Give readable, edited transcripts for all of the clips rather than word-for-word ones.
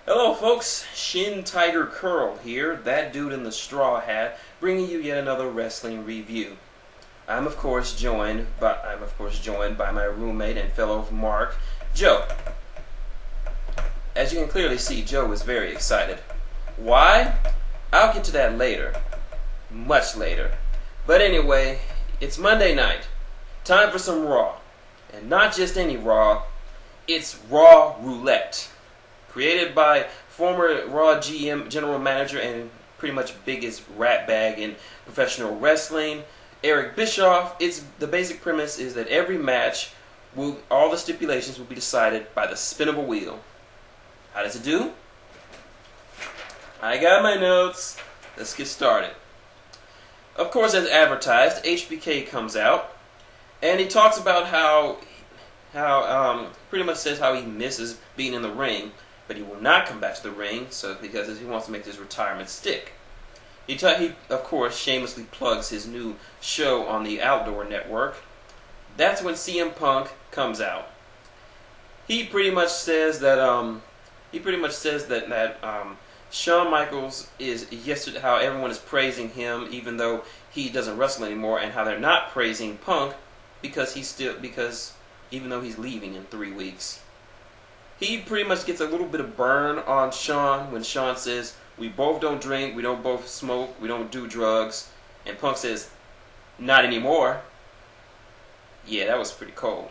Hello folks, shintigercurl here, that dude in the straw hat, bringing you yet another wrestling review. I'm of course joined by my roommate and fellow Mark, Joe. As you can clearly see, Joe is very excited. Why? I'll get to that later. Much later. But anyway, it's Monday night. Time for some Raw. And not just any Raw, it's Raw Roulette. Created by former Raw GM, general manager, and pretty much biggest rat bag in professional wrestling, Eric Bischoff. The basic premise is that every match, all the stipulations will be decided by the spin of a wheel. How does it do? I got my notes. Let's get started. Of course, as advertised, HBK comes out, and he talks about how pretty much says how he misses being in the ring, but he will not come back to the ring, because he wants to make his retirement stick. He of course shamelessly plugs his new show on the Outdoor Network. That's when CM Punk comes out. He pretty much says that Shawn Michaels is yesterday, how everyone is praising him even though he doesn't wrestle anymore, and how they're not praising Punk because even though he's leaving in 3 weeks. He pretty much gets a little bit of burn on Shawn when Shawn says, "We both don't drink, we don't both smoke, we don't do drugs," and Punk says, "Not anymore." Yeah, that was pretty cold.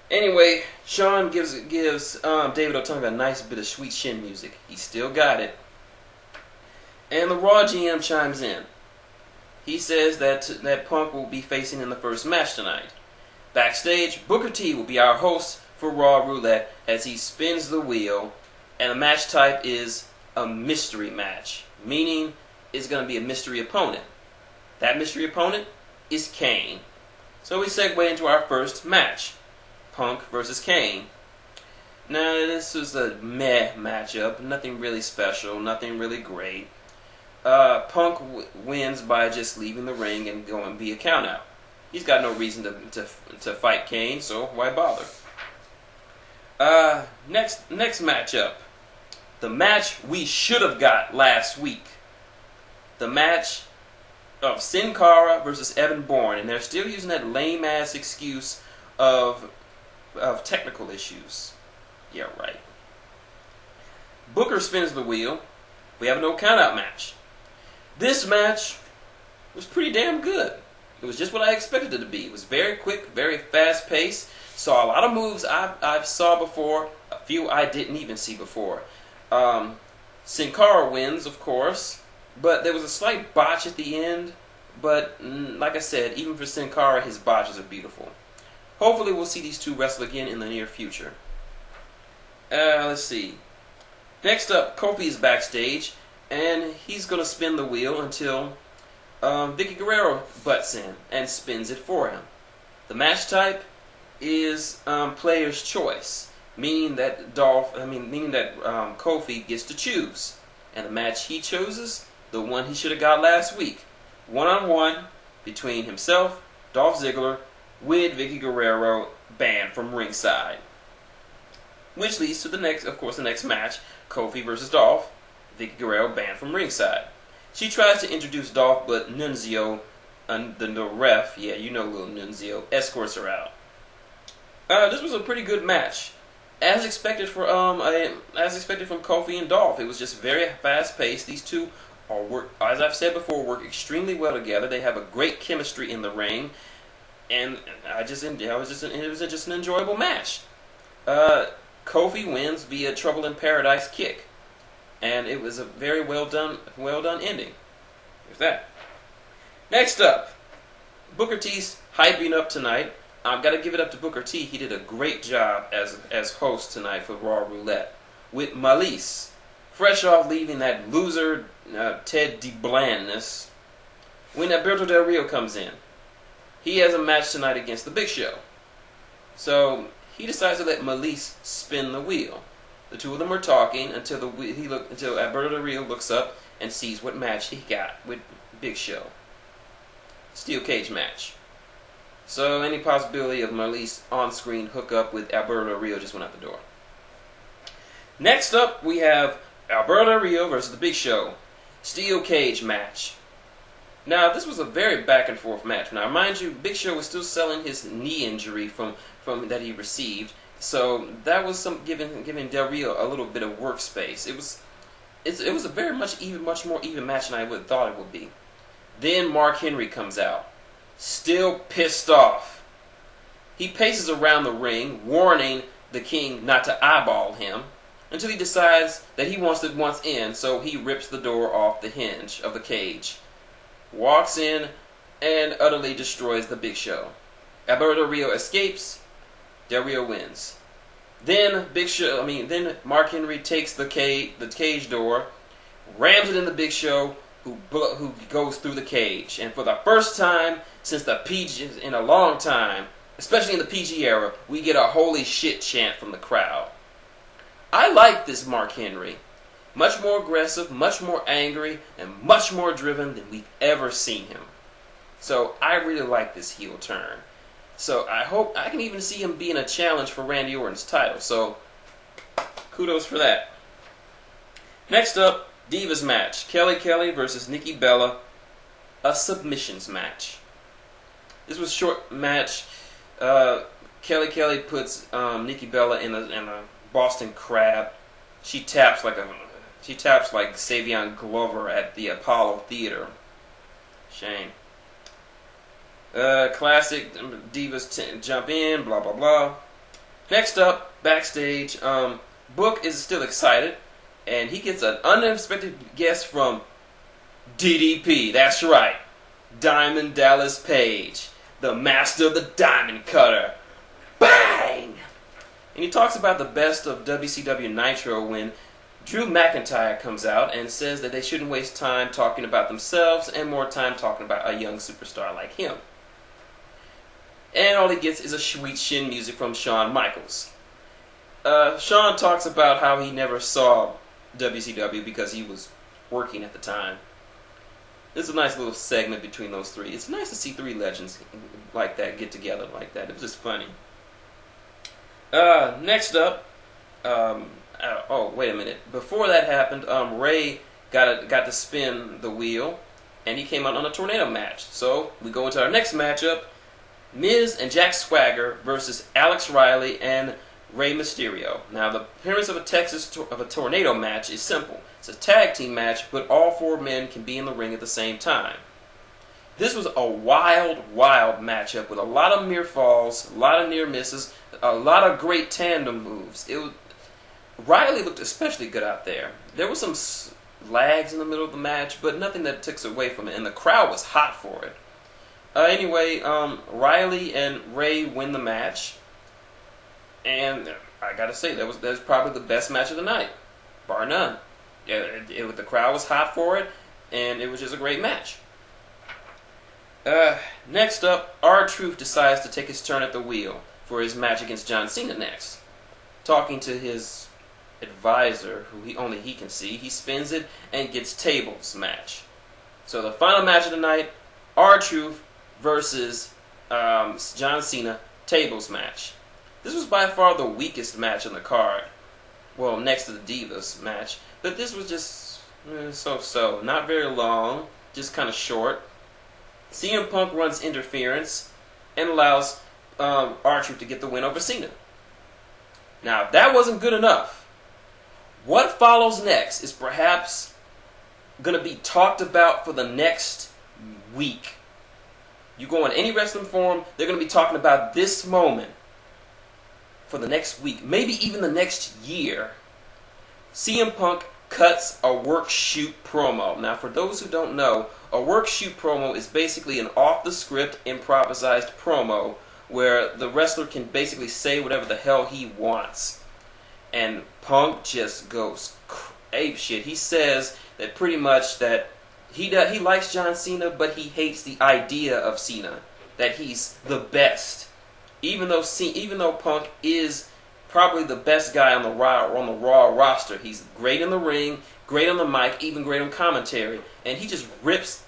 Anyway, Shawn gives David Otunga a nice bit of sweet shin music. He still got it. And the Raw GM chimes in. He says that Punk will be facing in the first match tonight. Backstage, Booker T will be our host for Raw Roulette as he spins the wheel, and the match type is a mystery match, meaning it's going to be a mystery opponent. That mystery opponent is Kane. So we segue into our first match, Punk versus Kane. Now, this was a meh matchup, nothing really special, nothing really great. Punk wins by just leaving the ring and going via countout. He's got no reason to fight Kane, so why bother? Next matchup. The match we should have got last week. The match of Sin Cara versus Evan Bourne, and they're still using that lame ass excuse of technical issues. Yeah, right. Booker spins the wheel. We have a no countout match. This match was pretty damn good. It was just what I expected it to be. It was very quick, very fast paced. Saw a lot of moves I've saw before, a few I didn't even see before. Sin Cara wins, of course, but there was a slight botch at the end. But like I said, even for Sin Cara, his botches are beautiful. Hopefully we'll see these two wrestle again in the near future. Let's see. Next up, Kofi is backstage, and he's going to spin the wheel until Vicky Guerrero butts in and spins it for him. The match type is player's choice, meaning that Kofi gets to choose, and the match he chooses, the one he should have got last week, one-on-one between himself, Dolph Ziggler, with Vicky Guerrero banned from ringside, which leads to the next match, Kofi versus Dolph, Vicky Guerrero banned from ringside. She tries to introduce Dolph, but Nunzio, the ref, yeah, you know little Nunzio, escorts her out. This was a pretty good match, as expected from Kofi and Dolph. It was just very fast paced. These two as I've said before, work extremely well together. They have a great chemistry in the ring, and it was just an enjoyable match. Kofi wins via Trouble in Paradise kick, and it was a very well done ending. There's that. Next up, Booker T's hyping up tonight. I've got to give it up to Booker T. He did a great job as host tonight for Raw Roulette with Malise, fresh off leaving that loser Ted DeBlandness. When Alberto Del Rio comes in, he has a match tonight against the Big Show. So he decides to let Malise spin the wheel. The two of them are talking until Alberto Del Rio looks up and sees what match he got with Big Show. Steel cage match. So any possibility of Malise on-screen hookup with Alberto Del Rio just went out the door. Next up, we have Alberto Del Rio versus The Big Show. Steel cage match. Now, this was a very back and forth match. Now, mind you, Big Show was still selling his knee injury from that he received, so that was giving Del Rio a little bit of workspace. It was a very much more even match than I would have thought it would be. Then Mark Henry comes out, still pissed off. He paces around the ring, warning the King not to eyeball him, until he decides that he wants in, so he rips the door off the hinge of the cage, walks in, and utterly destroys the Big Show. Alberto Del Rio escapes. Del Rio wins. Then then Mark Henry takes the cage door, rams it in the Big Show, who goes through the cage. And for the first time since the PG in a long time, especially in the PG era, we get a holy shit chant from the crowd. I like this Mark Henry. Much more aggressive, much more angry, and much more driven than we've ever seen him. So I really like this heel turn. So I hope I can even see him being a challenge for Randy Orton's title. So kudos for that. Next up, Divas match. Kelly versus Nikki Bella. A submissions match. This was a short match. Kelly puts Nikki Bella in a Boston Crab. She taps like Savion Glover at the Apollo Theater. Shame. Classic Divas jump in, blah blah blah. Next up, backstage, Book is still excited, and he gets an unexpected guest from DDP. That's right, Diamond Dallas Page, the master of the diamond cutter. Bang! And he talks about the best of WCW Nitro when Drew McIntyre comes out and says that they shouldn't waste time talking about themselves and more time talking about a young superstar like him. And all he gets is a sweet shin music from Shawn Michaels. Shawn talks about how he never saw WCW because he was working at the time. This is a nice little segment between those three. It's nice to see three legends like that get together like that. It was just funny. Next up, oh wait a minute. Before that happened, Ray got to spin the wheel, and he came out on a tornado match. So we go into our next matchup: Miz and Jack Swagger versus Alex Riley and Rey Mysterio. Now, the appearance of a tornado match is simple. It's a tag team match, but all four men can be in the ring at the same time. This was a wild matchup with a lot of near falls, a lot of near misses, a lot of great tandem moves. Riley looked especially good out there. There was some lags in the middle of the match, but nothing that took away from it, and the crowd was hot for it. Anyway, Riley and Ray win the match, and I gotta say that was probably the best match of the night, bar none. The crowd was hot for it, and it was just a great match. Next up, R-Truth decides to take his turn at the wheel for his match against John Cena next. Talking to his advisor, who only he can see, he spins it and gets tables match. So the final match of the night, R-Truth versus John Cena, tables match. This was by far the weakest match on the card. Well, next to the Divas match. But this was just so-so. Not very long, just kind of short. CM Punk runs interference and allows R-Truth to get the win over Cena. Now, if that wasn't good enough, what follows next is perhaps going to be talked about for the next week. You go on any wrestling forum, they're going to be talking about this moment for the next week, maybe even the next year. CM Punk cuts a work-shoot promo. Now, for those who don't know, a work-shoot promo is basically an off-the-script, improvised promo where the wrestler can basically say whatever the hell he wants. And Punk just goes apeshit. He says that pretty much that he likes John Cena, but he hates the idea of Cena, that he's the best. Even though Punk is probably the best guy on the Raw roster, he's great in the ring, great on the mic, even great on commentary, and he just rips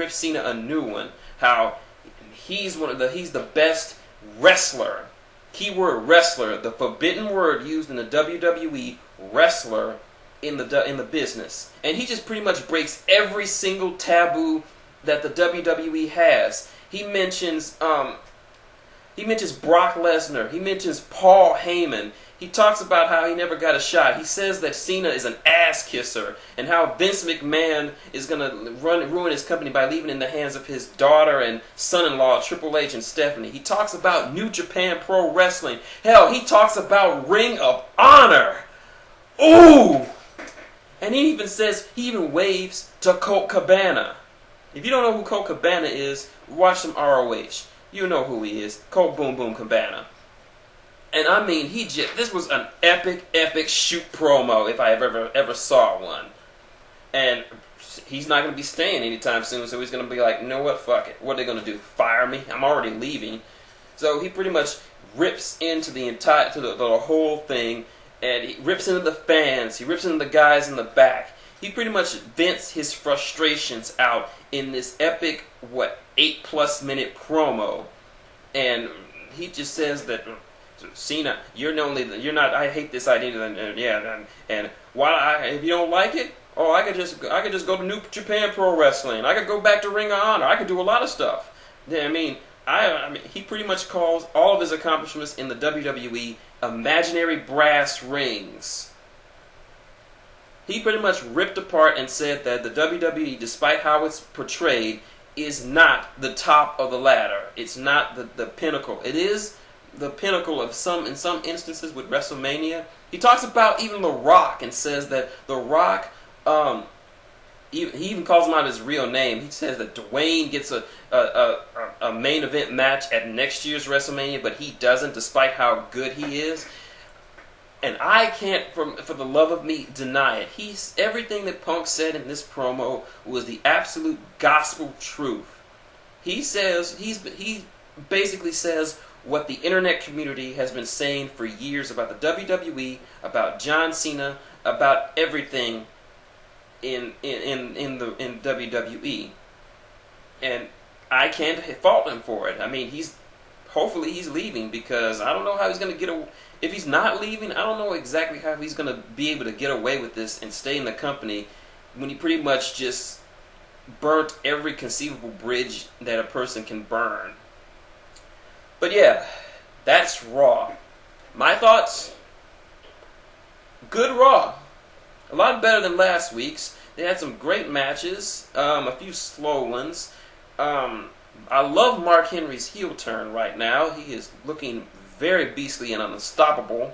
Cena a new one. How he's the best wrestler. Keyword wrestler, the forbidden word used in the WWE, wrestler in the business. And he just pretty much breaks every single taboo that the WWE has. He mentions Brock Lesnar. He mentions Paul Heyman. He talks about how he never got a shot. He says that Cena is an ass kisser, and how Vince McMahon is going to ruin his company by leaving it in the hands of his daughter and son-in-law, Triple H and Stephanie. He talks about New Japan Pro Wrestling. Hell, he talks about Ring of Honor. Ooh! And he even waves to Colt Cabana. If you don't know who Colt Cabana is, watch some ROH. You know who he is. Colt Boom Boom Cabana. And I mean, this was an epic shoot promo if I ever saw one. And he's not going to be staying anytime soon, so he's going to be like, you know what, fuck it. What are they going to do? Fire me? I'm already leaving. So he pretty much rips into the whole thing, and he rips into the fans. He rips into the guys in the back. He pretty much vents his frustrations out in this epic, 8+ minute promo. And he just says that, Cena, you're not. I hate this idea. And if you don't like it, I could just go to New Japan Pro Wrestling. I could go back to Ring of Honor. I could do a lot of stuff. I mean, he pretty much calls all of his accomplishments in the WWE imaginary brass rings. He pretty much ripped apart and said that the WWE, despite how it's portrayed, is not the top of the ladder. It's not the pinnacle. It is the pinnacle of in some instances with WrestleMania. He talks about even The Rock and says that The Rock, he even calls him out his real name. He says that Dwayne gets a main event match at next year's WrestleMania, but he doesn't, despite how good he is. And I can't, for the love of me, deny it. Everything that Punk said in this promo was the absolute gospel truth. He basically says what the internet community has been saying for years about the WWE, about John Cena, about everything in WWE. And I can't fault him for it. I mean, hopefully he's leaving, because I don't know how he's going to get away. If he's not leaving, I don't know exactly how he's going to be able to get away with this and stay in the company when he pretty much just burnt every conceivable bridge that a person can burn. But yeah, that's Raw. My thoughts? Good Raw. A lot better than last week's. They had some great matches, a few slow ones. I love Mark Henry's heel turn right now. He is looking very beastly and unstoppable.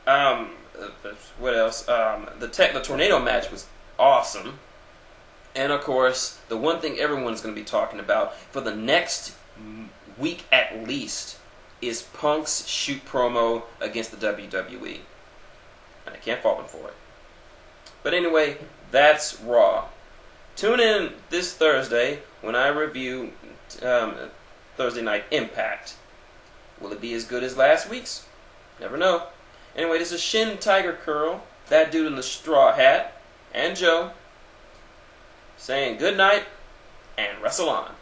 What else? The tornado match was awesome. And of course, the one thing everyone's going to be talking about for the next week at least is Punk's shoot promo against the WWE. And I can't fault him for it. But anyway, that's Raw. Tune in this Thursday when I review Thursday Night Impact. Will it be as good as last week's? Never know. Anyway, this is shintigercurl, that dude in the straw hat, and Joe, saying good night and wrestle on.